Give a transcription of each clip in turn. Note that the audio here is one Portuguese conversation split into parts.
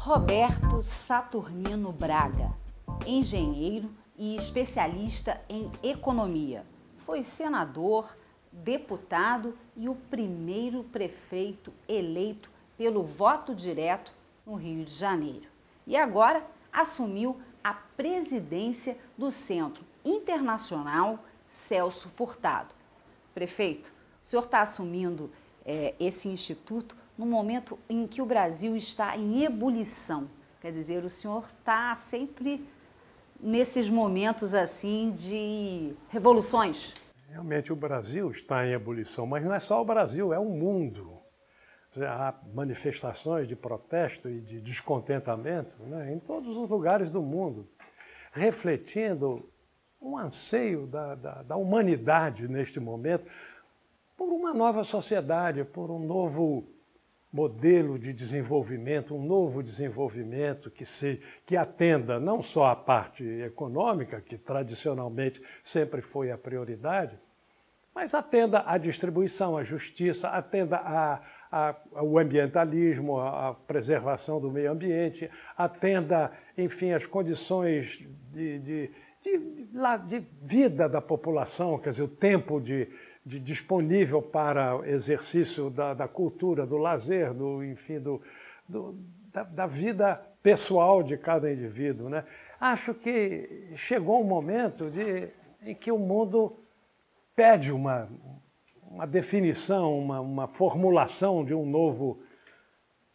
Roberto Saturnino Braga, engenheiro e especialista em economia. Foi senador, deputado e o primeiro prefeito eleito pelo voto direto no Rio de Janeiro. E agora assumiu a presidência do Centro Internacional Celso Furtado. Prefeito, o senhor está assumindo esse instituto no momento em que o Brasil está em ebulição. Quer dizer, o senhor está sempre nesses momentos assim de revoluções. Realmente o Brasil está em ebulição, mas não é só o Brasil, é o mundo. Há manifestações de protesto e de descontentamento, né, em todos os lugares do mundo, refletindo um anseio da humanidade neste momento por uma nova sociedade, por um novo modelo de desenvolvimento, um novo desenvolvimento que atenda não só a parte econômica, que tradicionalmente sempre foi a prioridade, mas atenda à distribuição, à justiça, atenda ao ambientalismo, à preservação do meio ambiente, atenda, enfim, às condições de vida da população, quer dizer, o tempo disponível para exercício da cultura, do lazer, da vida pessoal de cada indivíduo, né? Acho que chegou um momento em que o mundo pede uma definição, uma formulação de um novo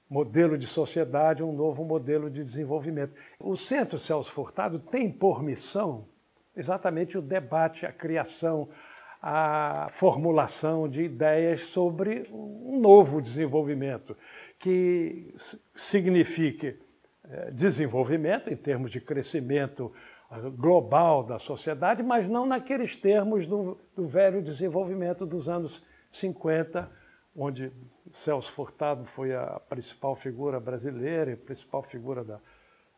modelo de sociedade, um novo modelo de desenvolvimento. O Centro Celso Furtado tem por missão exatamente o debate, a criação, a formulação de ideias sobre um novo desenvolvimento, que signifique desenvolvimento em termos de crescimento global da sociedade, mas não naqueles termos do velho desenvolvimento dos anos 50, onde Celso Furtado foi a principal figura brasileira e a principal figura da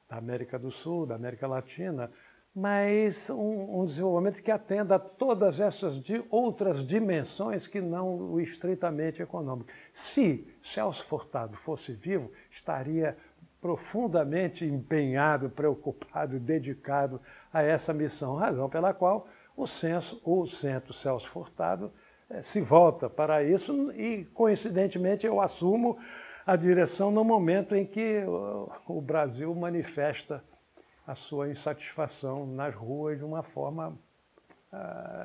América do Sul, da América Latina, mas um desenvolvimento que atenda a todas essas outras dimensões que não o estritamente econômico. Se Celso Furtado fosse vivo, estaria profundamente empenhado, preocupado e dedicado a essa missão, razão pela qual o Centro Celso Furtado se volta para isso e, coincidentemente, eu assumo a direção no momento em que o Brasil manifesta a sua insatisfação nas ruas de uma forma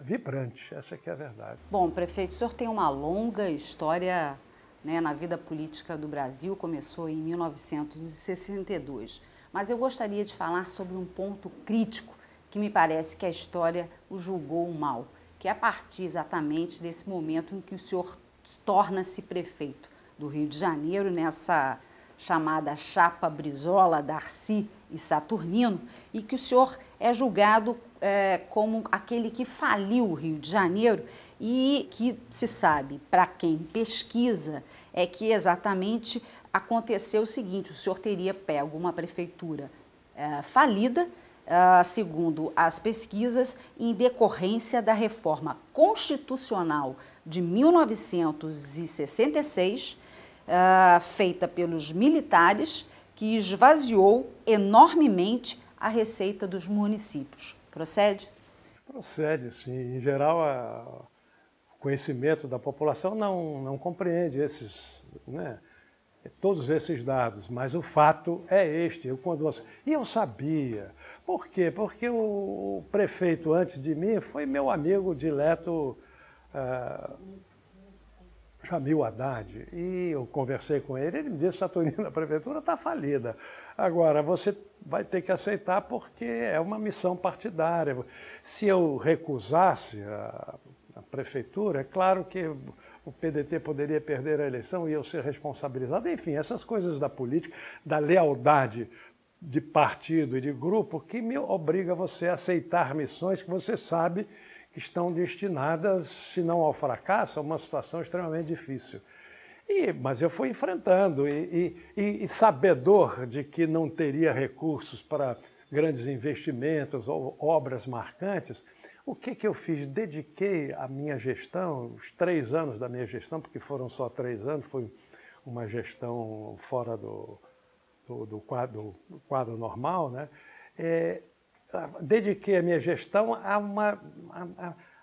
vibrante. Essa que é a verdade. Bom, prefeito, o senhor tem uma longa história, né, na vida política do Brasil, começou em 1962. Mas eu gostaria de falar sobre um ponto crítico que me parece que a história o julgou mal, que é a partir exatamente desse momento em que o senhor torna-se prefeito do Rio de Janeiro, nessa chamada chapa Brizola, Darcy e Saturnino, e que o senhor é julgado como aquele que faliu o Rio de Janeiro e que se sabe, para quem pesquisa, é que exatamente aconteceu o seguinte: o senhor teria pego uma prefeitura falida, segundo as pesquisas, em decorrência da reforma constitucional de 1966, feita pelos militares, que esvaziou enormemente a receita dos municípios. Procede? Procede, sim. Em geral, o conhecimento da população não compreende todos esses dados, mas o fato é este. E eu sabia. Por quê? Porque o prefeito antes de mim foi meu amigo dileto, Jamil Haddad, e eu conversei com ele, ele me disse: Saturnino, a prefeitura está falida. Agora, você vai ter que aceitar porque é uma missão partidária. Se eu recusasse a prefeitura, é claro que o PDT poderia perder a eleição e eu ser responsabilizado. Enfim, essas coisas da política, da lealdade de partido e de grupo, que me obriga você a aceitar missões que você sabe que estão destinadas, se não ao fracasso, a uma situação extremamente difícil. Mas eu fui enfrentando e sabedor de que não teria recursos para grandes investimentos ou obras marcantes. O que eu fiz? Dediquei a minha gestão, os 3 anos da minha gestão, porque foram só 3 anos, foi uma gestão fora do do quadro normal, né? Dediquei a minha gestão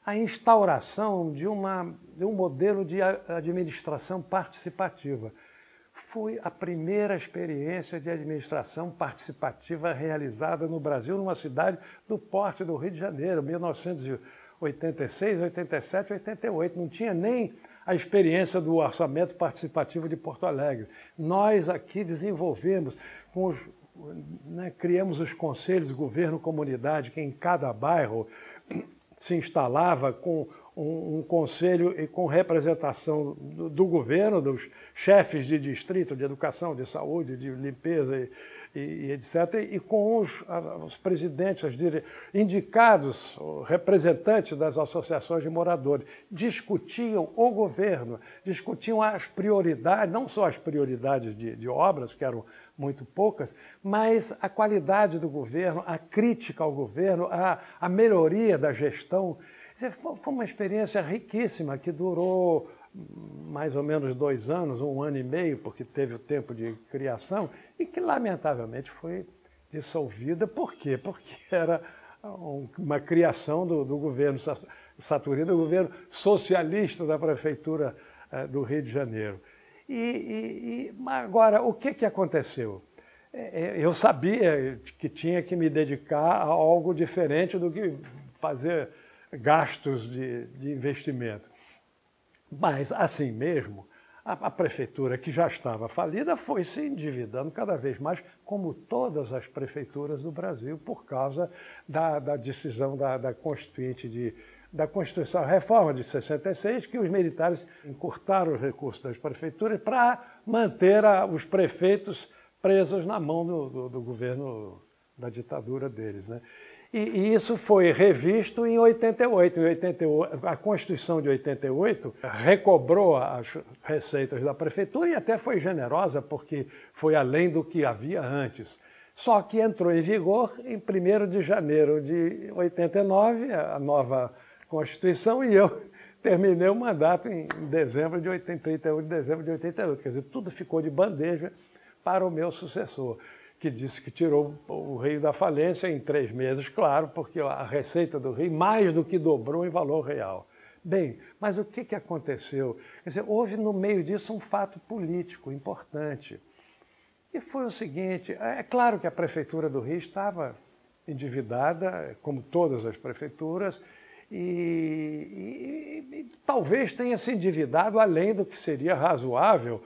à instauração de um modelo de administração participativa. Foi a primeira experiência de administração participativa realizada no Brasil, numa cidade do porte do Rio de Janeiro, 1986, 87, 88. Não tinha nem a experiência do orçamento participativo de Porto Alegre. Nós aqui desenvolvemos, criamos os conselhos de governo comunidade, que em cada bairro se instalava com um conselho e com representação do governo, dos chefes de distrito, de educação, de saúde, de limpeza e etc., e com os presidentes, indicados, representantes das associações de moradores, discutiam o governo, discutiam as prioridades, não só as prioridades de obras, que eram muito poucas, mas a qualidade do governo, a crítica ao governo, a melhoria da gestão. Foi uma experiência riquíssima que durou mais ou menos 2 anos, 1 ano e meio, porque teve o tempo de criação, e que lamentavelmente foi dissolvida. Por quê? Porque era uma criação do governo Saturnino, do governo socialista da Prefeitura do Rio de Janeiro. Agora, o que aconteceu? Eu sabia que tinha que me dedicar a algo diferente do que fazer gastos de investimento. Mas, assim mesmo, a prefeitura, que já estava falida, foi se endividando cada vez mais, como todas as prefeituras do Brasil, por causa da decisão da Constituinte da Constituição, a reforma de 66, que os militares encurtaram os recursos das prefeituras para manter os prefeitos presos na mão do governo, da ditadura deles, né? E isso foi revisto em 88. A Constituição de 88 recobrou as receitas da prefeitura e até foi generosa, porque foi além do que havia antes. Só que entrou em vigor em 1º de janeiro de 89, a nova Constituição, e eu terminei o mandato em 31 de dezembro de 88. Quer dizer, tudo ficou de bandeja para o meu sucessor, que disse que tirou o Rio da falência em 3 meses, claro, porque a receita do Rio mais do que dobrou em valor real. Bem, mas o que aconteceu? Quer dizer, houve no meio disso um fato político importante, que foi o seguinte: é claro que a Prefeitura do Rio estava endividada, como todas as prefeituras, e talvez tenha se endividado além do que seria razoável,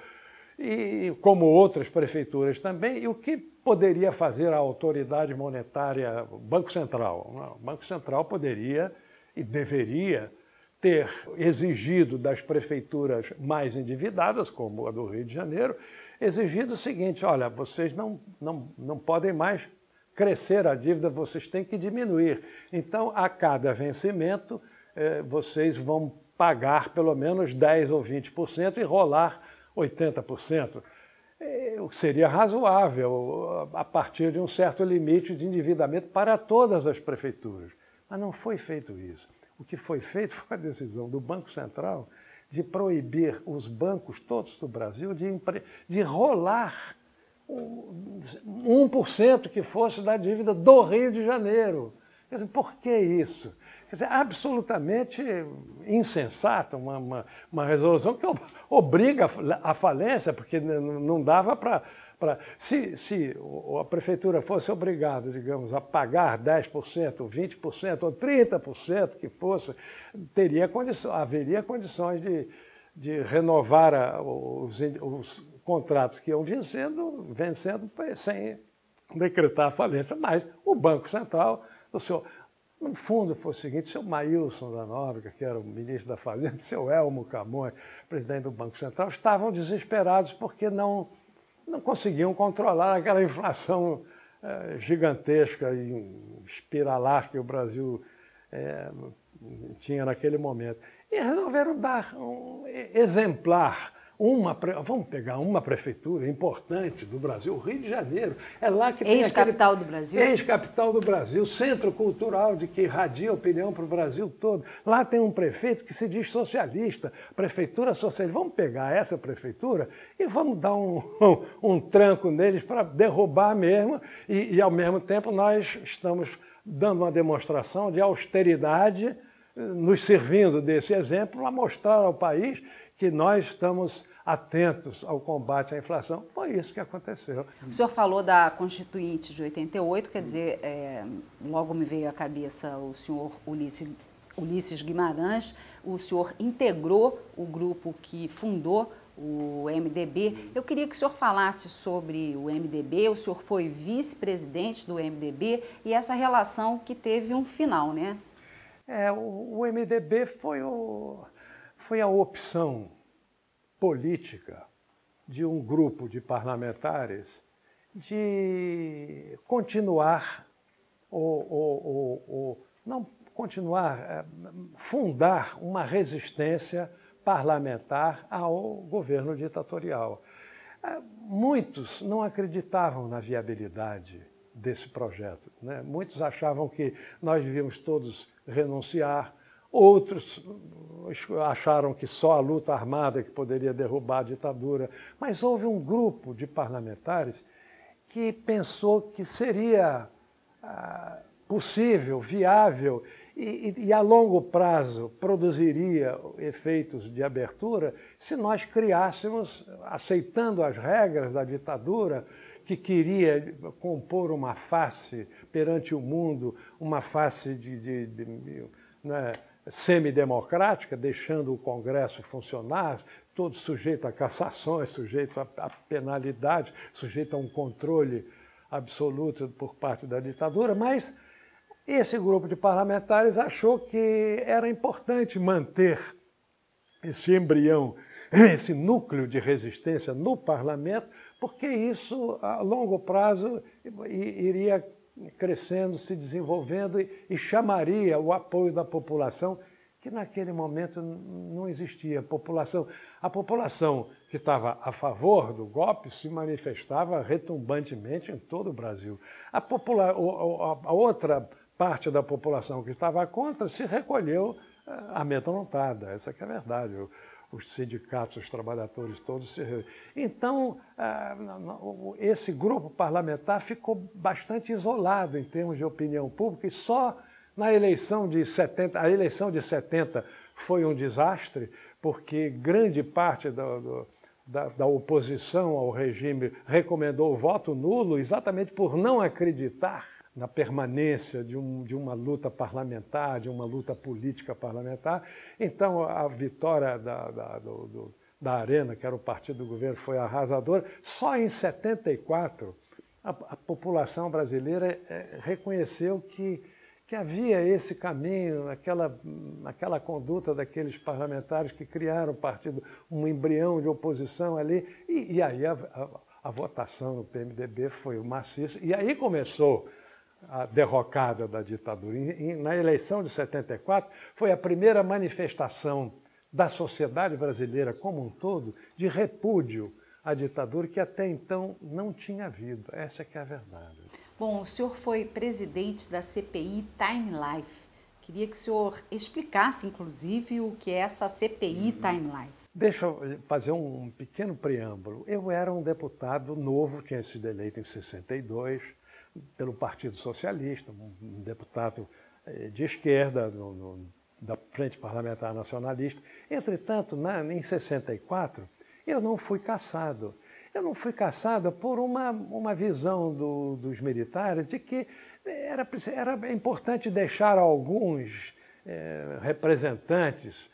e como outras prefeituras também. E o que poderia fazer a autoridade monetária, o Banco Central? O Banco Central poderia e deveria ter exigido das prefeituras mais endividadas, como a do Rio de Janeiro, exigido o seguinte: olha, vocês não podem mais crescer a dívida, vocês têm que diminuir. Então, a cada vencimento, vocês vão pagar pelo menos 10% ou 20% e rolar 80%. O que seria razoável a partir de um certo limite de endividamento para todas as prefeituras. Mas não foi feito isso. O que foi feito foi a decisão do Banco Central de proibir os bancos todos do Brasil de rolar 1% que fosse da dívida do Rio de Janeiro. Quer dizer, por que isso? Quer dizer, absolutamente insensata, uma resolução que obriga a falência, porque não dava para... Se a prefeitura fosse obrigada, digamos, a pagar 10%, 20% ou 30% que fosse, haveria condições de renovar os contratos que iam vencendo sem decretar a falência. Mas o Banco Central, no fundo, foi o seguinte: o seu Maílson da Nóbrega, que era o ministro da Fazenda, o seu Elmo Camões, presidente do Banco Central, estavam desesperados porque não conseguiam controlar aquela inflação gigantesca e espiralar que o Brasil tinha naquele momento. E resolveram dar exemplar Vamos pegar uma prefeitura importante do Brasil, o Rio de Janeiro. É lá que tem ex-capital do Brasil? Ex-capital do Brasil, centro cultural de que irradia opinião para o Brasil todo. Lá tem um prefeito que se diz socialista, prefeitura socialista. Vamos pegar essa prefeitura e vamos dar um tranco neles para derrubar mesmo. E, ao mesmo tempo, nós estamos dando uma demonstração de austeridade, nos servindo desse exemplo, a mostrar ao país que nós estamos atentos ao combate à inflação. Foi isso que aconteceu. O senhor falou da Constituinte de 88, quer dizer, logo me veio à cabeça o senhor Ulisses Guimarães. O senhor integrou o grupo que fundou o MDB. Eu queria que o senhor falasse sobre o MDB. O senhor foi vice-presidente do MDB e essa relação que teve um final, né? O MDB foi a opção política de um grupo de parlamentares de continuar, não continuar, fundar uma resistência parlamentar ao governo ditatorial. Muitos não acreditavam na viabilidade desse projeto, né? Muitos achavam que nós devíamos todos renunciar, outros acharam que só a luta armada que poderia derrubar a ditadura, mas houve um grupo de parlamentares que pensou que seria possível, viável e a longo prazo produziria efeitos de abertura se nós criássemos, aceitando as regras da ditadura, que queria compor uma face perante o mundo, uma face né, semidemocrática, deixando o Congresso funcionar, todo sujeito a cassações, sujeito a penalidades, sujeito a um controle absoluto por parte da ditadura, mas esse grupo de parlamentares achou que era importante manter esse embrião, esse núcleo de resistência no parlamento, porque isso, a longo prazo, iria crescendo, se desenvolvendo e chamaria o apoio da população, que naquele momento não existia. A população que estava a favor do golpe se manifestava retumbantemente em todo o Brasil. A outra parte da população que estava contra se recolheu amedrontada, essa que é a verdade. Os sindicatos, os trabalhadores todos se... Então, esse grupo parlamentar ficou bastante isolado em termos de opinião pública e só na eleição de 70... A eleição de 70 foi um desastre, porque grande parte da oposição ao regime recomendou o voto nulo exatamente por não acreditar na permanência de uma luta parlamentar, de uma luta política parlamentar. Então, a vitória da Arena, que era o partido do governo, foi arrasadora. Só em 74, a população brasileira reconheceu que havia esse caminho, aquela conduta daqueles parlamentares que criaram o partido, um embrião de oposição ali, e aí a votação no PMDB foi o maciço, e aí começou a derrocada da ditadura. Na eleição de 74, foi a primeira manifestação da sociedade brasileira como um todo de repúdio à ditadura que até então não tinha havido. Essa é que é a verdade. Bom, o senhor foi presidente da CPI Time Life. Queria que o senhor explicasse, inclusive, o que é essa CPI Time Life. Deixa eu fazer um pequeno preâmbulo. Eu era um deputado novo, tinha sido eleito em 62, pelo Partido Socialista, um deputado de esquerda da Frente Parlamentar Nacionalista. Entretanto, em 64, eu não fui cassado. Eu não fui cassado por uma visão dos militares de que era importante deixar alguns representantes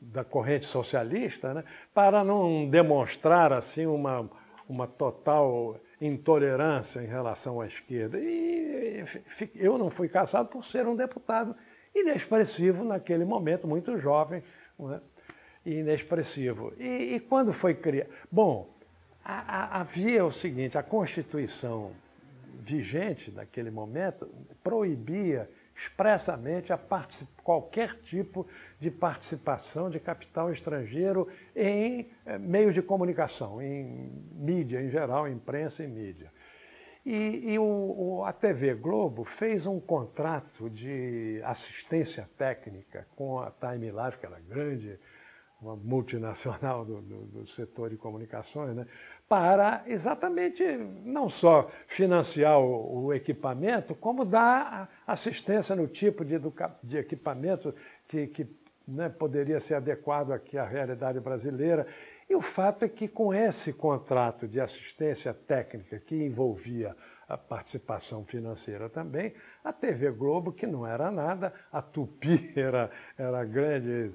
da corrente socialista, né, para não demonstrar assim uma total intolerância em relação à esquerda. E eu não fui cassado por ser um deputado inexpressivo naquele momento, muito jovem, né, e inexpressivo. E quando foi criado... Bom, havia o seguinte, a Constituição vigente naquele momento proibia expressamente a qualquer tipo de participação de capital estrangeiro em meios de comunicação, em mídia em geral, imprensa e mídia. A TV Globo fez um contrato de assistência técnica com a Time Life, que era grande, uma multinacional do setor de comunicações, né, para exatamente não só financiar o equipamento, como dar assistência no tipo de equipamento que né, poderia ser adequado aqui à realidade brasileira. E o fato é que com esse contrato de assistência técnica que envolvia a participação financeira também, a TV Globo, que não era nada, a Tupi era a grande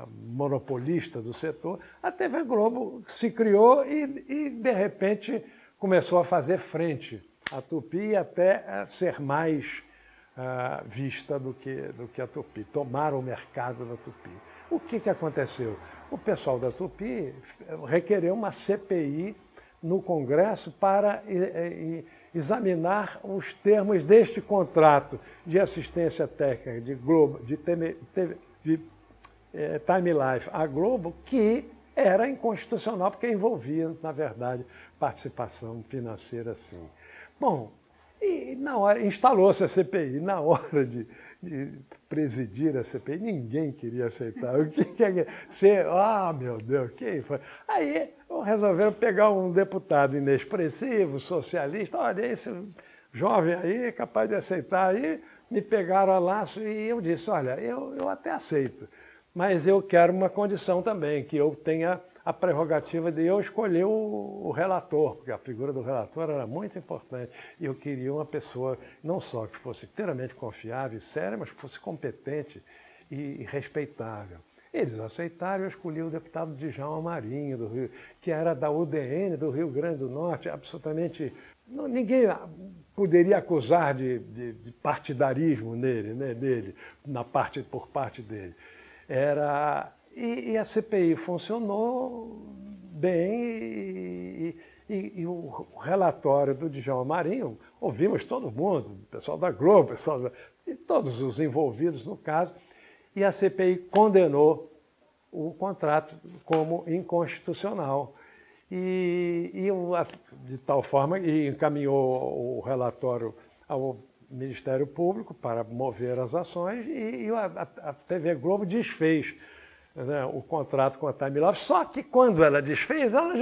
monopolista do setor, a TV Globo se criou e de repente, começou a fazer frente à Tupi e até ser mais vista do que a Tupi, tomaram o mercado da Tupi. O que aconteceu? O pessoal da Tupi requereu uma CPI no Congresso para examinar os termos deste contrato de assistência técnica de Globo, de Time Life à Globo, que era inconstitucional porque envolvia, na verdade, participação financeira, sim. Bom, e na hora instalou-se a CPI, na hora de presidir a CPI, ninguém queria aceitar. O que é ser? Ah, meu Deus, quem foi? Aí resolveram pegar um deputado inexpressivo, socialista, olha, esse jovem aí é capaz de aceitar. Aí me pegaram a laço e eu disse, olha, eu até aceito, mas eu quero uma condição também, que eu tenha a prerrogativa de eu escolher o relator, porque a figura do relator era muito importante. E eu queria uma pessoa, não só que fosse inteiramente confiável e séria, mas que fosse competente e respeitável. Eles aceitaram, eu escolhi o deputado Djalma Marinho, do Rio, que era da UDN, do Rio Grande do Norte, absolutamente... Ninguém poderia acusar de partidarismo dele, por parte dele. E a CPI funcionou bem e o relatório do Djalma Marinho, ouvimos todo mundo, o pessoal da Globo, todos os envolvidos no caso, e a CPI condenou o contrato como inconstitucional. De tal forma, e encaminhou o relatório ao Ministério Público para mover as ações e a TV Globo desfez, né, o contrato com a Time Life, só que quando ela desfez, ela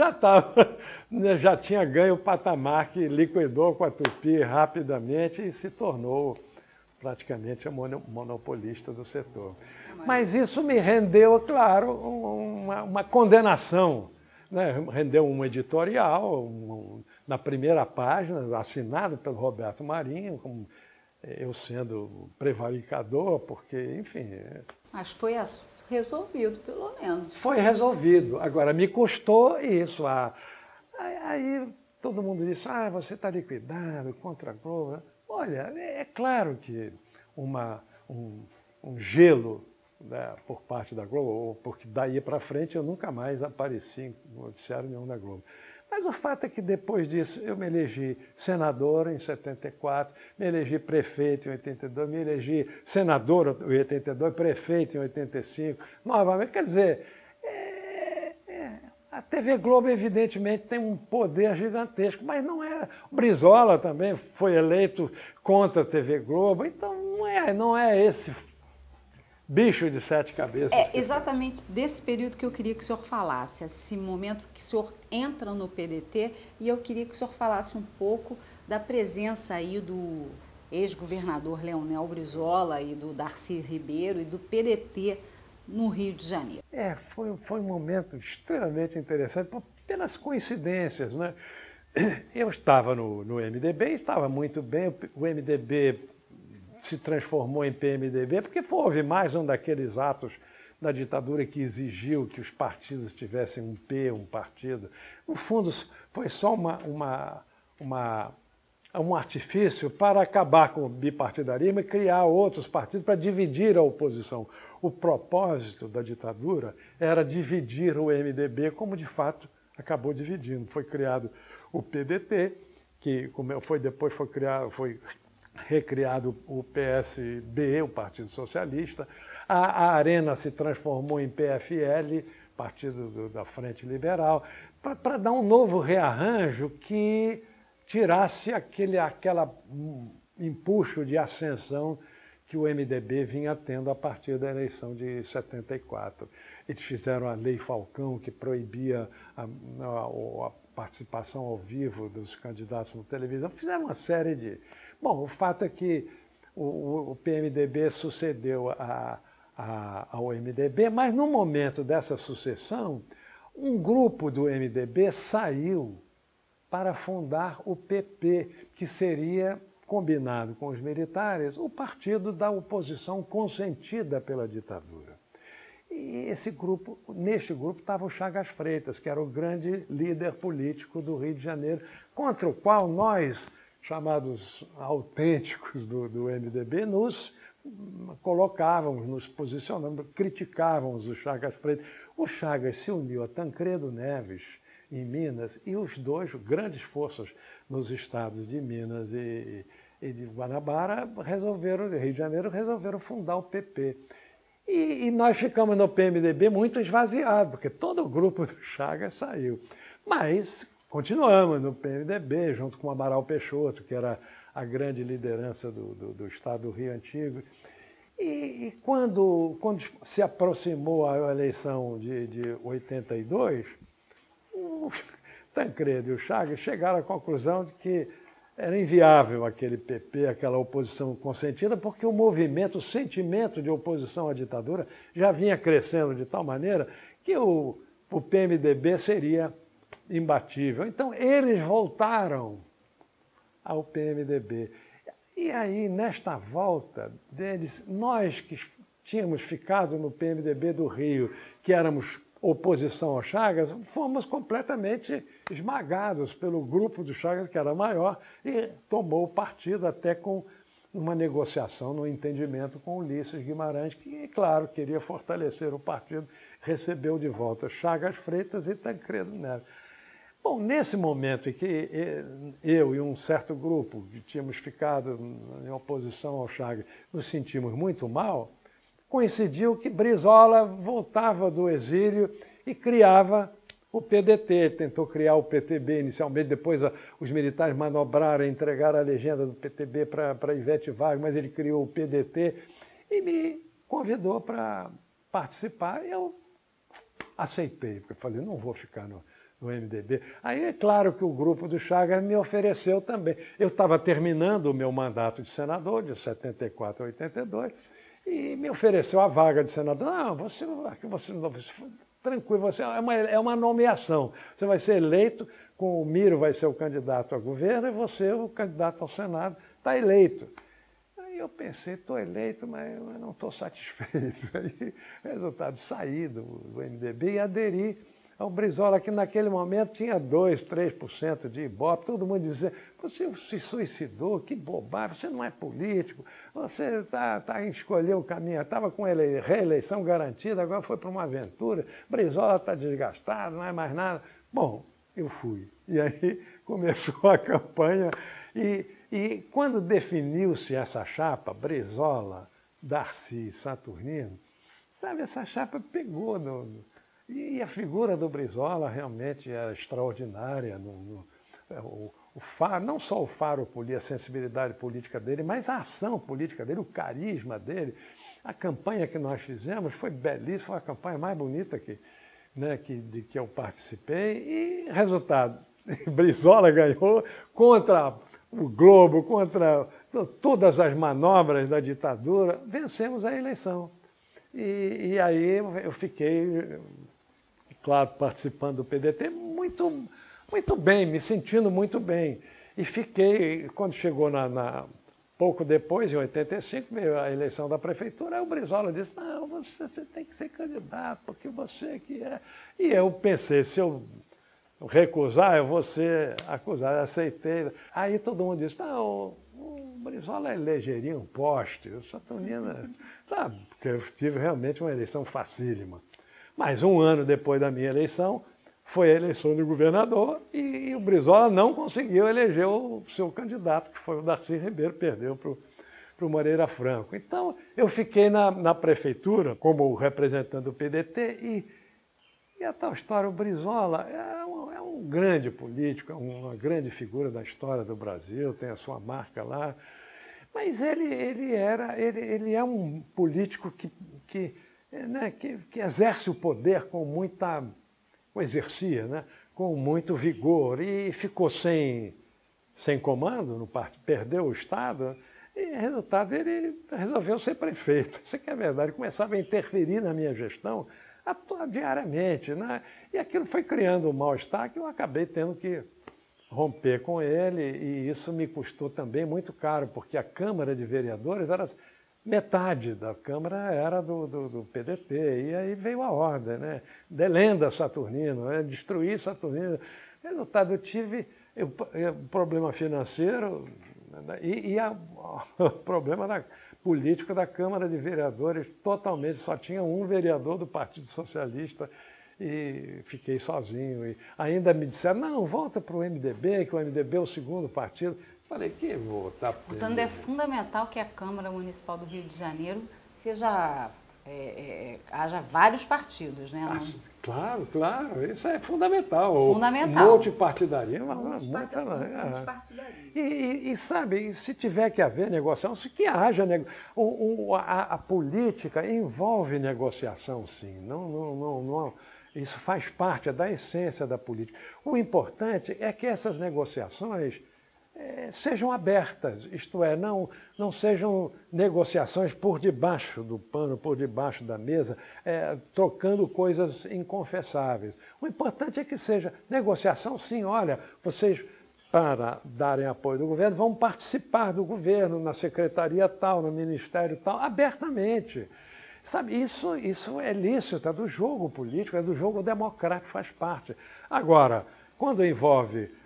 já tinha ganho o patamar que liquidou com a Tupi rapidamente e se tornou praticamente a monopolista do setor. Mas isso me rendeu, claro, uma condenação, né? Rendeu um editorial na primeira página, assinado pelo Roberto Marinho, como eu sendo prevaricador, porque, enfim... Mas foi assunto resolvido, pelo menos. Foi resolvido. Agora, me custou isso. Aí todo mundo disse, você está liquidado contra a Globo. Olha, é claro que um gelo, né, por parte da Globo, porque daí para frente eu nunca mais apareci em noticiário nenhum da Globo. Mas o fato é que depois disso eu me elegi senador em 74, me elegi prefeito em 82, me elegi senador em 82, prefeito em 85, novamente. Quer dizer, a TV Globo evidentemente tem um poder gigantesco, mas não é... O Brizola também foi eleito contra a TV Globo, então não é esse bicho de sete cabeças. É exatamente desse período que eu queria que o senhor falasse, esse momento que o senhor entra no PDT, e eu queria que o senhor falasse um pouco da presença aí do ex-governador Leonel Brizola e do Darcy Ribeiro e do PDT no Rio de Janeiro. Foi um momento extremamente interessante, pelas coincidências, né? Eu estava no MDB, estava muito bem, o MDB se transformou em PMDB, porque houve mais um daqueles atos da ditadura que exigiu que os partidos tivessem um partido. No fundo, foi só um artifício para acabar com o bipartidarismo e criar outros partidos para dividir a oposição. O propósito da ditadura era dividir o MDB, como de fato acabou dividindo. Foi criado o PDT, que depois foi recriado o PSB, o Partido Socialista, a Arena se transformou em PFL, Partido da Frente Liberal, para dar um novo rearranjo que tirasse aquele empuxo de ascensão que o MDB vinha tendo a partir da eleição de 74. Eles fizeram a Lei Falcão, que proibia a participação ao vivo dos candidatos na televisão. Fizeram uma série de... Bom, o fato é que o PMDB sucedeu ao MDB, mas no momento dessa sucessão, um grupo do MDB saiu para fundar o PP, que seria, combinado com os militares, o partido da oposição consentida pela ditadura. E neste grupo estava o Chagas Freitas, que era o grande líder político do Rio de Janeiro, contra o qual nós, chamados autênticos do MDB, nos colocávamos, nos posicionávamos, criticávamos o Chagas Freitas. O Chagas se uniu a Tancredo Neves, em Minas, e os dois grandes forças nos estados de Minas e de Guanabara, Rio de Janeiro, resolveram fundar o PP. E nós ficamos no PMDB muito esvaziados, porque todo o grupo do Chagas saiu. Mas continuamos no PMDB, junto com o Amaral Peixoto, que era a grande liderança do Estado do Rio Antigo. E quando se aproximou a eleição de 82, o Tancredo e o Chagas chegaram à conclusão de que era inviável aquele PP, aquela oposição consentida, porque o sentimento de oposição à ditadura já vinha crescendo de tal maneira que o PMDB seria imbatível. Então, eles voltaram ao PMDB. E aí, nesta volta deles, nós que tínhamos ficado no PMDB do Rio, que éramos oposição ao Chagas, fomos completamente esmagados pelo grupo do Chagas, que era maior, e tomou o partido até com uma negociação, no entendimento com Ulisses Guimarães, que, claro, queria fortalecer o partido, recebeu de volta Chagas Freitas e Tancredo Neves. Bom, nesse momento em que eu e um certo grupo que tínhamos ficado em oposição ao Chagas nos sentimos muito mal, coincidiu que Brizola voltava do exílio e criava o PDT, tentou criar o PTB inicialmente, depois os militares manobraram, entregaram a legenda do PTB para Ivete Vargas, mas ele criou o PDT e me convidou para participar. Eu aceitei, porque eu falei, não vou ficar no MDB. Aí é claro que o grupo do Chagas me ofereceu também. Eu estava terminando o meu mandato de senador, de 74 a 82, e me ofereceu a vaga de senador. Não, você tranquilo, é uma nomeação. Você vai ser eleito, com o Miro vai ser o candidato a governo e você o candidato ao Senado, está eleito. Aí eu pensei, estou eleito, mas eu não estou satisfeito. Aí, resultado, saí do MDB e aderi ao Brizola, que naquele momento tinha 2%, 3% de Ibope, todo mundo dizia, você se suicidou, que bobagem, você não é político, você está a escolher o caminho, estava com reeleição garantida, agora foi para uma aventura, Brizola está desgastado, não é mais nada. Bom, eu fui. E aí começou a campanha e quando definiu-se essa chapa, Brizola, Darcy, Saturnino, sabe, essa chapa pegou e a figura do Brizola realmente era extraordinária. O Faro, não só o Faro, a sensibilidade política dele, mas a ação política dele, o carisma dele. A campanha que nós fizemos foi belíssima, foi a campanha mais bonita de que eu participei. E resultado, Brizola ganhou contra o Globo, contra todas as manobras da ditadura, vencemos a eleição. E aí eu fiquei, claro, participando do PDT, muito bem, me sentindo muito bem. E fiquei, quando chegou pouco depois, em 85, veio a eleição da prefeitura, aí o Brizola disse, não, você tem que ser candidato, porque você que é... E eu pensei, se eu recusar, eu vou ser acusado, aceitei. Aí todo mundo disse, não, o Brizola elegeria um poste, o Saturnino, sabe, porque eu tive realmente uma eleição facílima. Mas um ano depois da minha eleição, foi a eleição de governador e o Brizola não conseguiu eleger o seu candidato, que foi o Darcy Ribeiro, perdeu para o Moreira Franco. Então, eu fiquei na prefeitura como representante do PDT e a tal história, o Brizola é um grande político, é uma grande figura da história do Brasil, tem a sua marca lá, mas ele é um político que exerce o poder exercia, né, com muito vigor e ficou sem comando no partido, perdeu o Estado e, resultado, ele resolveu ser prefeito. Isso aqui é verdade, ele começava a interferir na minha gestão diariamente, né? E aquilo foi criando um mal-estar que eu acabei tendo que romper com ele e isso me custou também muito caro, porque a Câmara de Vereadores era metade da Câmara era do PDT, e aí veio a ordem, né? Delenda Saturnino, né? Destruir Saturnino. Resultado, eu tive problema financeiro o problema político da Câmara de Vereadores, totalmente, só tinha um vereador do Partido Socialista e fiquei sozinho. E ainda me disseram, não, volta para o MDB, que o MDB é o segundo partido. Falei, que vou voltar para o Portanto, MDB. é fundamental que a Câmara Municipal do Rio de Janeiro seja, haja vários partidos, né? Claro, claro, isso é fundamental. Fundamental. O multipartidarismo. Multipartidarismo. E sabe, se tiver que haver negociação, que haja a política envolve negociação, sim. Não, isso faz parte da essência da política. O importante é que essas negociações sejam abertas, isto é, não sejam negociações por debaixo do pano, por debaixo da mesa, trocando coisas inconfessáveis. O importante é que seja negociação, sim, olha, vocês, para darem apoio do governo, vão participar do governo, na secretaria tal, no ministério tal, abertamente. Sabe, isso é lícito, é do jogo político, é do jogo democrático, faz parte. Agora, quando envolve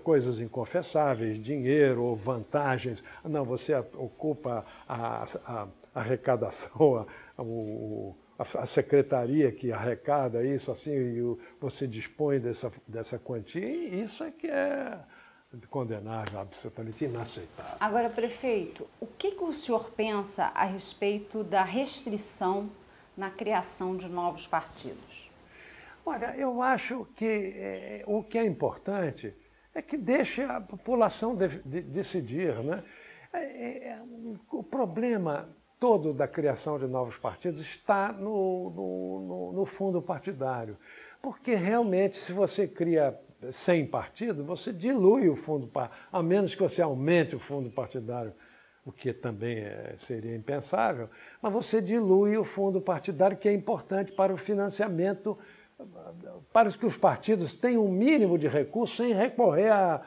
coisas inconfessáveis, dinheiro ou vantagens, não, você ocupa a arrecadação, a secretaria que arrecada isso, assim, e você dispõe dessa quantia, e isso é que é condenável, absolutamente inaceitável. Agora, prefeito, o que o senhor pensa a respeito da restrição na criação de novos partidos? Olha, eu acho que o que é importante é que deixe a população decidir, né? O problema todo da criação de novos partidos está no fundo partidário. Porque realmente, se você cria 100 partidos, você dilui o fundo partidário, a menos que você aumente o fundo partidário, o que também seria impensável, mas você dilui o fundo partidário, que é importante para o financiamento, para que os partidos tenham um mínimo de recursos sem recorrer a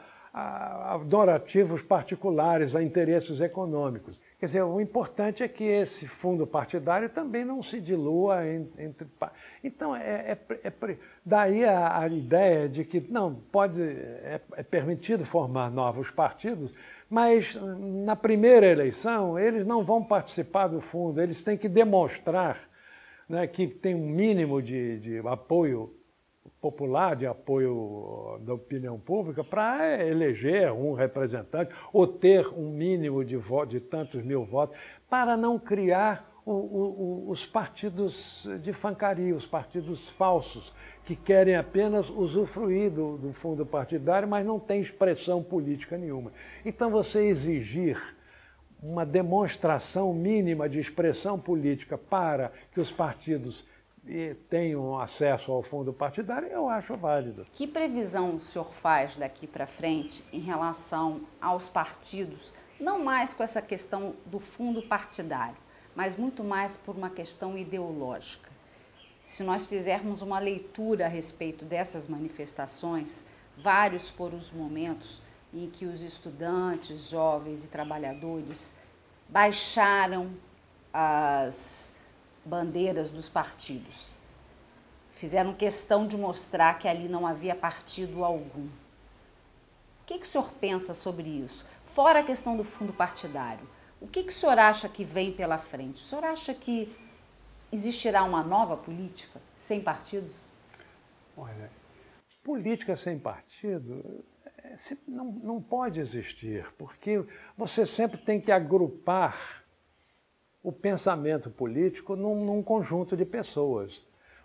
donativos particulares, a interesses econômicos. Quer dizer, o importante é que esse fundo partidário também não se dilua entre... Então, daí a ideia de que não é permitido formar novos partidos, mas na primeira eleição eles não vão participar do fundo, eles têm que demonstrar, né, que tem um mínimo de apoio popular, de apoio da opinião pública, para eleger um representante ou ter um mínimo de tantos mil votos, para não criar os partidos de fancaria, os partidos falsos, que querem apenas usufruir do fundo partidário, mas não têm expressão política nenhuma. Então, você exigir uma demonstração mínima de expressão política para que os partidos tenham acesso ao fundo partidário, eu acho válido. Que previsão o senhor faz daqui para frente em relação aos partidos, não mais com essa questão do fundo partidário, mas muito mais por uma questão ideológica? Se nós fizermos uma leitura a respeito dessas manifestações, vários foram os momentos em que os estudantes, jovens e trabalhadores baixaram as bandeiras dos partidos. Fizeram questão de mostrar que ali não havia partido algum. O que o senhor pensa sobre isso? Fora a questão do fundo partidário, o que o senhor acha que vem pela frente? O senhor acha que existirá uma nova política sem partidos? Olha, política sem partido não pode existir, porque você sempre tem que agrupar o pensamento político num conjunto de pessoas.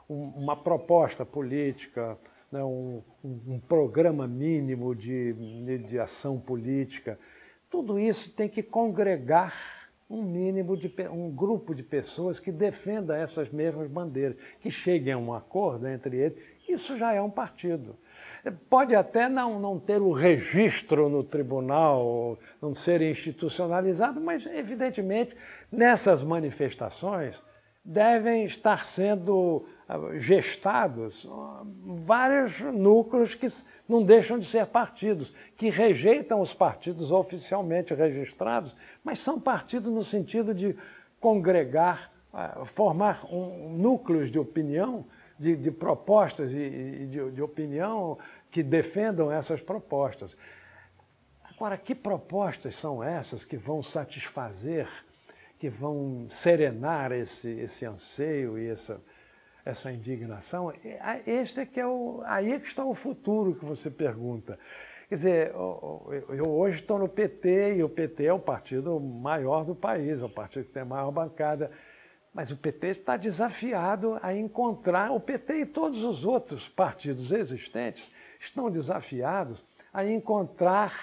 Uma proposta política, né, um programa mínimo de ação política, tudo isso tem que congregar um grupo de pessoas que defenda essas mesmas bandeiras, que cheguem a um acordo entre eles. Isso já é um partido. Pode até não ter o registro no tribunal, não ser institucionalizado, mas, evidentemente, nessas manifestações devem estar sendo gestados vários núcleos que não deixam de ser partidos, que rejeitam os partidos oficialmente registrados, mas são partidos no sentido de congregar, formar núcleos de opinião, de propostas e de opinião que defendam essas propostas. Agora, que propostas são essas que vão satisfazer, que vão serenar esse anseio e essa indignação? Aí é que está o futuro que você pergunta. Quer dizer, eu hoje estou no PT, e o PT é o partido maior do país, é o partido que tem a maior bancada. Mas o PT está desafiado a encontrar, o PT e todos os outros partidos existentes estão desafiados a encontrar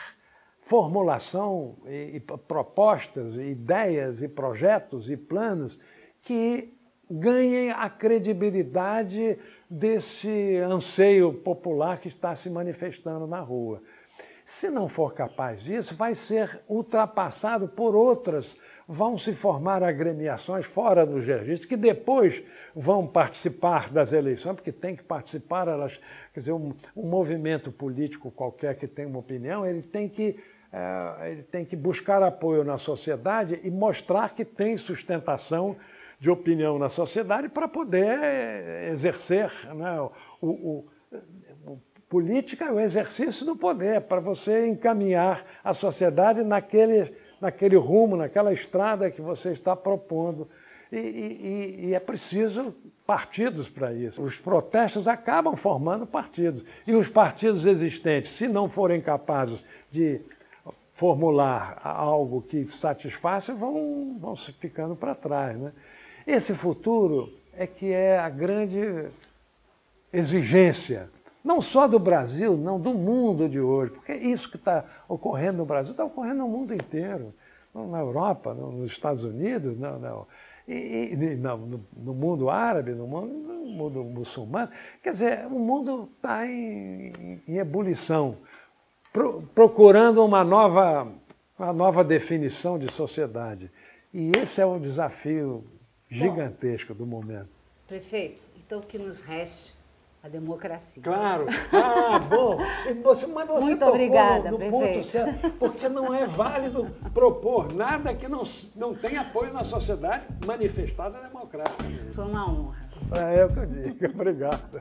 formulação e propostas, ideias e projetos e planos que ganhem a credibilidade desse anseio popular que está se manifestando na rua. Se não for capaz disso, vai ser ultrapassado por outras. Vão se formar agremiações fora dos registros, que depois vão participar das eleições, porque tem que participar, quer dizer, um movimento político qualquer que tenha uma opinião, ele tem que buscar apoio na sociedade e mostrar que tem sustentação de opinião na sociedade para poder exercer, né, política é o exercício do poder, para você encaminhar a sociedade naquele rumo, naquela estrada que você está propondo. E é preciso partidos para isso. Os protestos acabam formando partidos. E os partidos existentes, se não forem capazes de formular algo que satisfaça, vão ficando para trás, né? Esse futuro é que é a grande exigência, não só do Brasil, não, do mundo de hoje, porque isso que está ocorrendo no Brasil está ocorrendo no mundo inteiro, na Europa, nos Estados Unidos, no mundo árabe, no mundo muçulmano. Quer dizer, o mundo está em ebulição, procurando uma nova definição de sociedade. E esse é o desafio gigantesco do momento. Prefeito, então que nos reste a democracia. Claro. Bom. Mas você muito tocou obrigada, no prefeito. Ponto certo, porque não é válido propor nada que não tenha apoio na sociedade manifestada democraticamente. Foi uma honra. É o que eu digo. Obrigado.